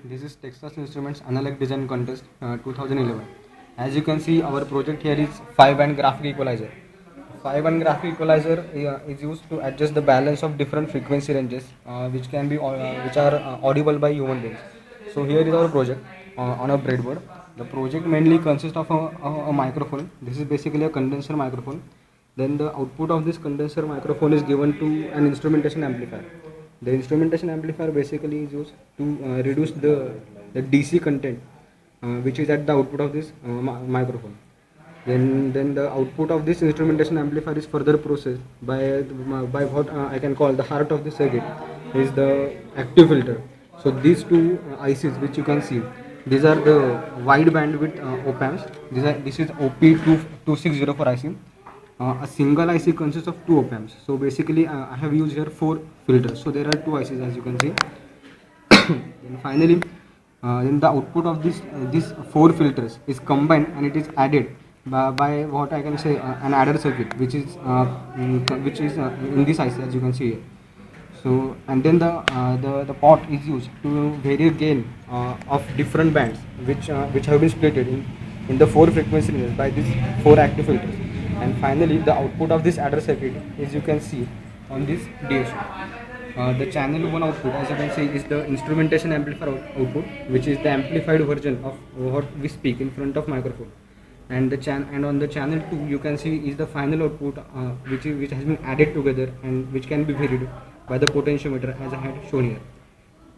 This is Texas Instruments Analog Design Contest 2011. As you can see, our project here is 5-band graphic equalizer. 5-band graphic equalizer is used to adjust the balance of different frequency ranges, which are audible by human beings. So here is our project on a breadboard. The project mainly consists of a microphone. This is basically a condenser microphone. Then the output of this condenser microphone is given to an instrumentation amplifier. The instrumentation amplifier basically is used to reduce the DC content which is at the output of this microphone. Then the output of this instrumentation amplifier is further processed by what I can call the heart of the circuit is the active filter. So these two ICs which you can see, these are the wide bandwidth op amps. This is OP2604 IC. A single IC consists of two op amps. So basically, I have used here four filters. So there are two ICs as you can see. Then finally, then the output of these four filters is combined and it is added by what I can say an adder circuit, which is in this IC as you can see here. So and then the pot is used to vary gain of different bands which have been split in the four frequency ranges by these four active filters. And finally the output of this adder circuit is you can see on this DSO. The channel 1 output as you can see is the instrumentation amplifier output, which is the amplified version of what we speak in front of microphone. And on the channel 2 you can see is the final output which has been added together and which can be varied by the potentiometer as I had shown here.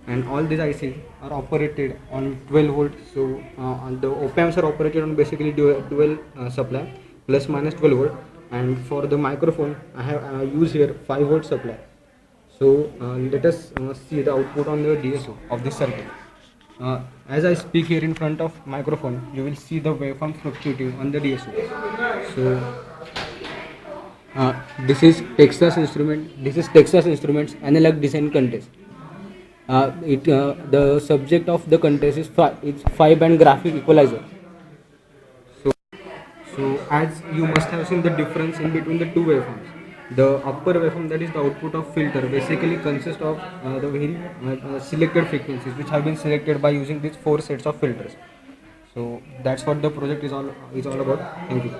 And all these ICs are operated on 12 volts. So the op amps are operated on basically dual supply plus minus 12 volt, and for the microphone I have used here 5 volt supply. So let us see the output on the DSO of this circuit. As I speak here in front of microphone, you will see the waveform fluctuating on the DSO. So this is Texas Instruments Analog Design Contest. The subject of the contest is 5-band graphic equalizer. So as you must have seen the difference in between the two waveforms. The upper waveform, that is the output of filter, basically consists of the very selected frequencies which have been selected by using these four sets of filters. So that's what the project is all about. Thank you.